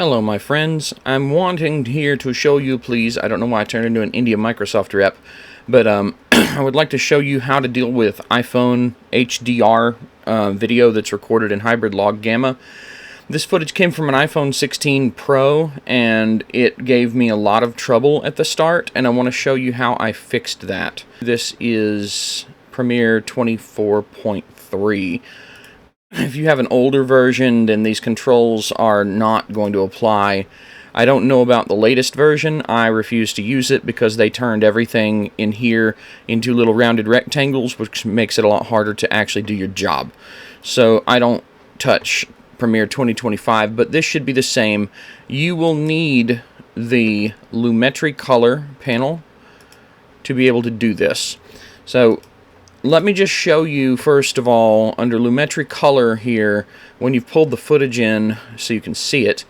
Hello my friends, I'm wanting here to show you, please, I don't know why I turned into an India Microsoft rep, but I would like to show you how to deal with iPhone HDR video that's recorded in hybrid log gamma. This footage came from an iPhone 16 Pro, and it gave me a lot of trouble at the start, and I want to show you how I fixed that. This is Premiere 24.3. If you have an older version, then these controls are not going to apply. I don't know about the latest version. I refuse to use it because they turned everything in here into little rounded rectangles, which makes it a lot harder to actually do your job. So I don't touch Premiere 2025, but this should be the same. You will need the Lumetri color panel to be able to do this. So let me just show you, first of all, under Lumetri color here, when you've pulled the footage in so you can see it,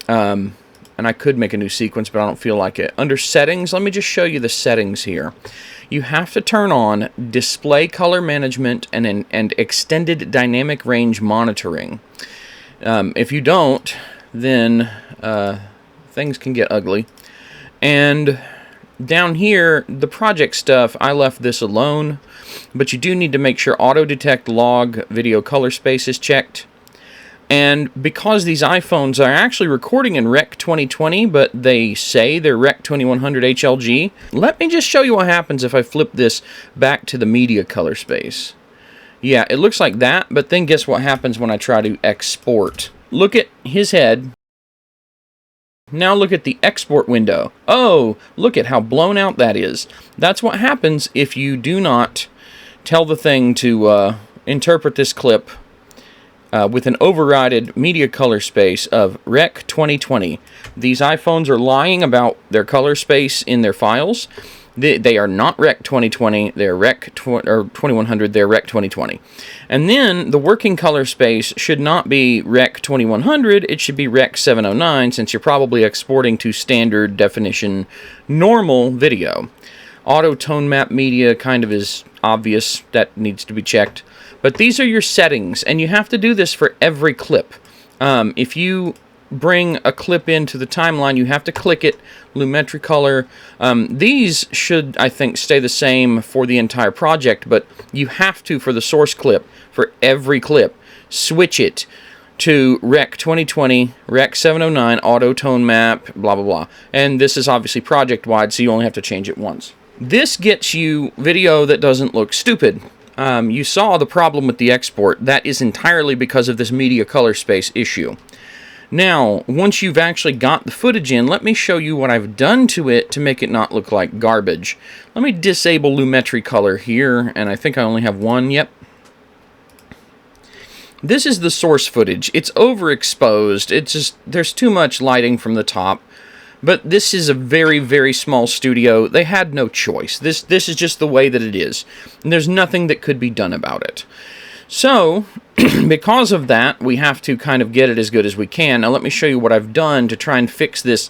and I could make a new sequence, but I don't feel like it. Under settings, let me just show you the settings here. You have to turn on display color management and extended dynamic range monitoring. If you don't, then things can get ugly. And down here, the project stuff, I left this alone, but you do need to make sure auto detect log video color space is checked. And because these iPhones are actually recording in Rec 2020, but they say they're Rec 2100 HLG, let me just show you what happens if I flip this back to the media color space. Yeah, it looks like that, but then guess what happens when I try to export? Look at his head. Now look at the export window. Oh, look at how blown out that is. That's what happens if you do not tell the thing to interpret this clip with an overrided media color space of Rec 2020. These iPhones are lying about their color space in their files. They are not Rec 2020, they're Rec 2100, they're Rec 2020. And then the working color space should not be Rec 2100, it should be Rec 709, since you're probably exporting to standard definition normal video. Auto tone map media kind of is obvious, that needs to be checked. But these are your settings, and you have to do this for every clip. If you bring a clip into the timeline, you have to click it, Lumetri color. These should, I think, stay the same for the entire project, but you have to, for the source clip, for every clip, switch it to Rec 2020, Rec 709, auto tone map, blah, blah, blah. And this is obviously project-wide, so you only have to change it once. This gets you video that doesn't look stupid. You saw the problem with the export. That is entirely because of this media color space issue. Now, once you've actually got the footage in, let me show you what I've done to it to make it not look like garbage. Let me disable Lumetri color here, and I think I only have one. Yep. This is the source footage. It's overexposed. It's just, there's too much lighting from the top. But this is a very, very small studio. They had no choice. This is just the way that it is. And there's nothing that could be done about it. So, because of that, we have to kind of get it as good as we can. Now let me show you what I've done to try and fix this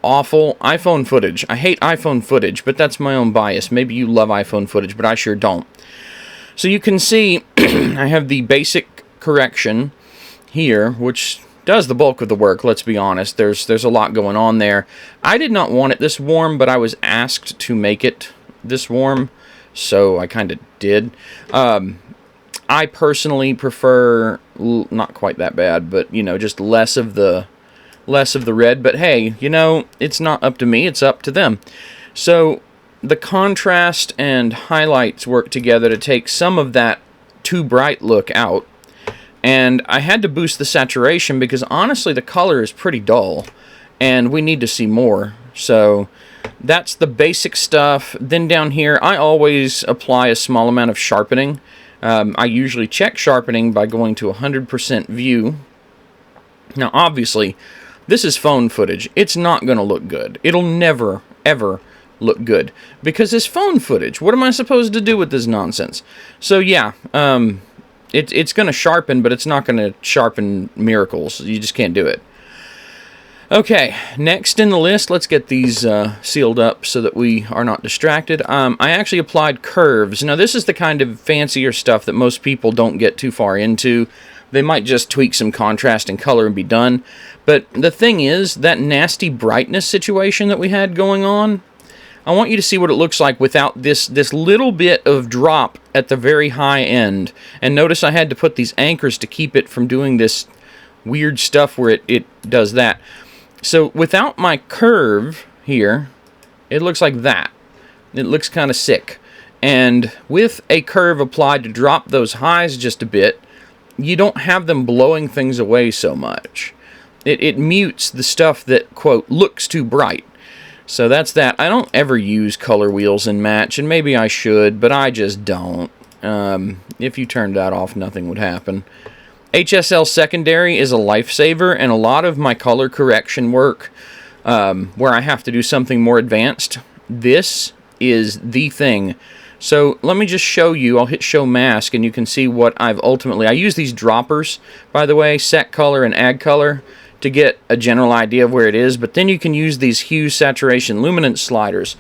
awful iPhone footage. I hate iPhone footage, but that's my own bias. Maybe you love iPhone footage, but I sure don't. So you can see I have the basic correction here, which does the bulk of the work, let's be honest. There's a lot going on there. I did not want it this warm, but I was asked to make it this warm, so I kind of did. I personally prefer not quite that bad, but you know, just less of the red. But hey, you know, it's not up to me, it's up to them. So the contrast and highlights work together to take some of that too bright look out. And I had to boost the saturation because honestly the color is pretty dull and we need to see more. So that's the basic stuff. Then down here I always apply a small amount of sharpening. I usually check sharpening by going to 100% view. Now obviously this is phone footage. It's not going to look good. It'll never ever look good because it's phone footage. What am I supposed to do with this nonsense? So yeah, it's going to sharpen, but it's not going to sharpen miracles. You just can't do it. Okay, next in the list, let's get these sealed up so that we are not distracted. I actually applied curves. Now, this is the kind of fancier stuff that most people don't get too far into. They might just tweak some contrast and color and be done. But the thing is, that nasty brightness situation that we had going on, I want you to see what it looks like without this little bit of drop at the very high end. And notice I had to put these anchors to keep it from doing this weird stuff where it does that. So without my curve here, it looks like that. It looks kind of sick. And with a curve applied to drop those highs just a bit, you don't have them blowing things away so much. It mutes the stuff that, quote, looks too bright. So that's that. I don't ever use color wheels in Match, and maybe I should, but I just don't. If you turned that off, nothing would happen. HSL secondary is a lifesaver, and a lot of my color correction work, where I have to do something more advanced, this is the thing. So let me just show you. I'll hit show mask, and you can see what I've ultimately... I use these droppers, by the way, set color and add color, to get a general idea of where it is, but then you can use these hue, saturation, luminance sliders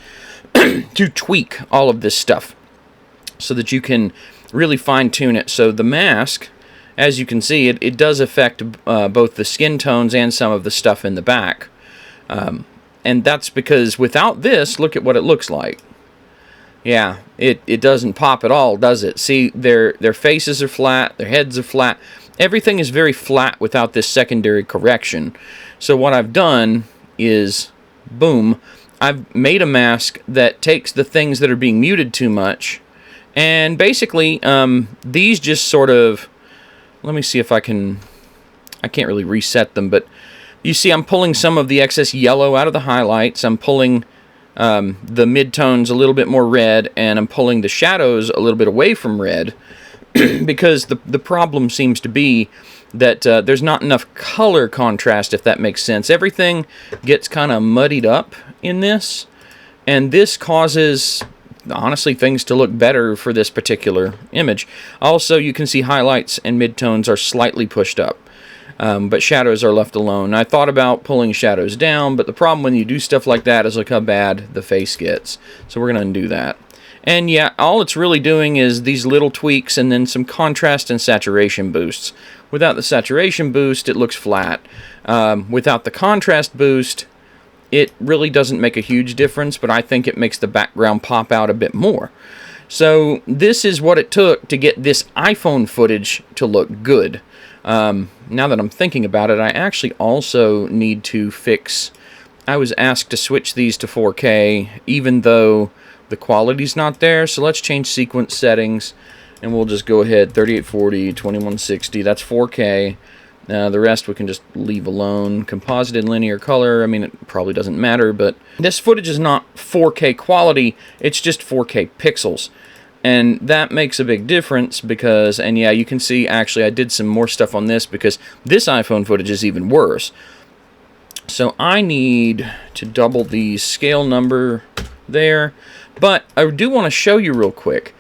to tweak all of this stuff so that you can really fine-tune it. So the mask, as you can see, it does affect both the skin tones and some of the stuff in the back. And that's because without this, look at what it looks like. Yeah, it doesn't pop at all, does it? See, their faces are flat, their heads are flat. Everything is very flat without this secondary correction. So what I've done is, boom, I've made a mask that takes the things that are being muted too much, and basically these just sort of, let me see if I can't really reset them, but you see I'm pulling some of the excess yellow out of the highlights, I'm pulling the midtones a little bit more red, and I'm pulling the shadows a little bit away from red, because the problem seems to be that there's not enough color contrast, if that makes sense. Everything gets kind of muddied up in this, and this causes, honestly, things to look better for this particular image. Also, you can see highlights and midtones are slightly pushed up, but shadows are left alone. I thought about pulling shadows down, but the problem when you do stuff like that is look how bad the face gets. So we're going to undo that. And yeah, all it's really doing is these little tweaks and then some contrast and saturation boosts. Without the saturation boost, it looks flat. Without the contrast boost, it really doesn't make a huge difference, but I think it makes the background pop out a bit more. So this is what it took to get this iPhone footage to look good. Now that I'm thinking about it, I actually also need to fix... I was asked to switch these to 4K, even though the quality's not there, so let's change sequence settings, and we'll just go ahead, 3840, 2160, that's 4K. The rest we can just leave alone. Composite and linear color, I mean, it probably doesn't matter, but this footage is not 4K quality, it's just 4K pixels. And that makes a big difference because, and yeah, you can see, actually, I did some more stuff on this because this iPhone footage is even worse. So I need to double the scale number there. But I do want to show you real quick.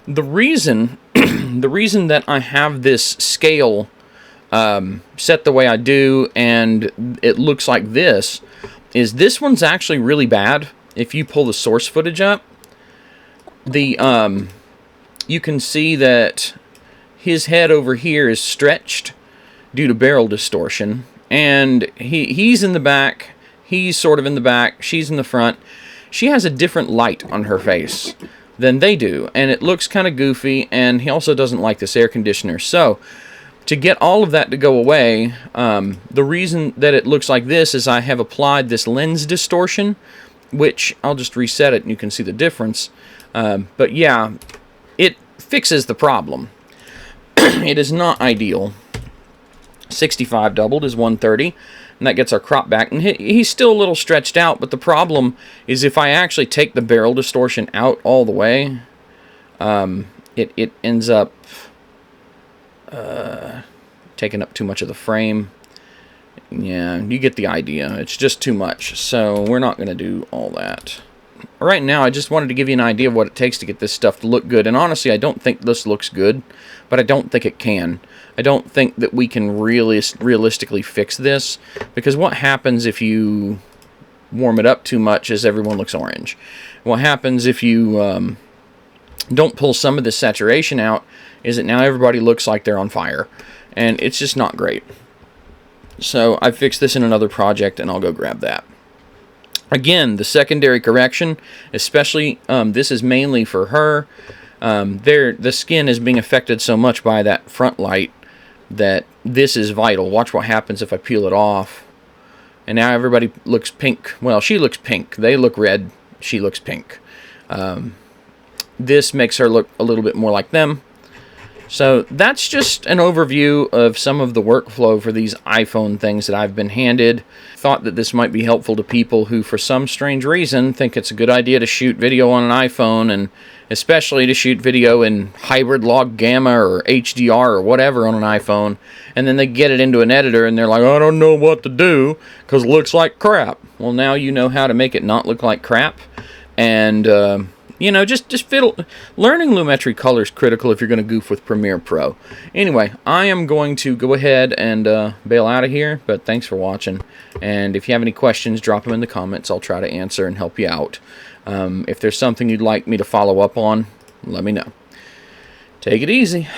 The reason that I have this scale set the way I do and it looks like this is this one's actually really bad. If you pull the source footage up, you can see that his head over here is stretched due to barrel distortion, and he's in the back, he's sort of in the back, she's in the front. She has a different light on her face than they do, and it looks kind of goofy, and he also doesn't like this air conditioner. So to get all of that to go away, the reason that it looks like this is I have applied this lens distortion, which I'll just reset it and you can see the difference. But yeah, it fixes the problem. It is not ideal. 65 doubled is 130, and that gets our crop back. And he's still a little stretched out, but the problem is if I actually take the barrel distortion out all the way, it ends up taking up too much of the frame. Yeah, you get the idea. It's just too much, so we're not going to do all that. Right now, I just wanted to give you an idea of what it takes to get this stuff to look good. And honestly, I don't think this looks good, but I don't think it can. I don't think that we can realistically fix this, because what happens if you warm it up too much is everyone looks orange. What happens if you don't pull some of the saturation out is that now everybody looks like they're on fire. and it's just not great. So I fixed this in another project, and I'll go grab that. Again, the secondary correction, especially this is mainly for her. The skin is being affected so much by that front light that this is vital. Watch what happens if I peel it off. And now everybody looks pink. Well, she looks pink. They look red. She looks pink. This makes her look a little bit more like them. So that's just an overview of some of the workflow for these iPhone things that I've been handed. Thought that this might be helpful to people who, for some strange reason, think it's a good idea to shoot video on an iPhone, and especially to shoot video in hybrid log gamma or HDR or whatever on an iPhone, and then they get it into an editor and they're like, I don't know what to do because it looks like crap. Well, now you know how to make it not look like crap, and you know, just learning Lumetri color is critical if you're going to goof with Premiere Pro. Anyway, I am going to go ahead and bail out of here, but thanks for watching. And if you have any questions, drop them in the comments. I'll try to answer and help you out. If there's something you'd like me to follow up on, let me know. Take it easy.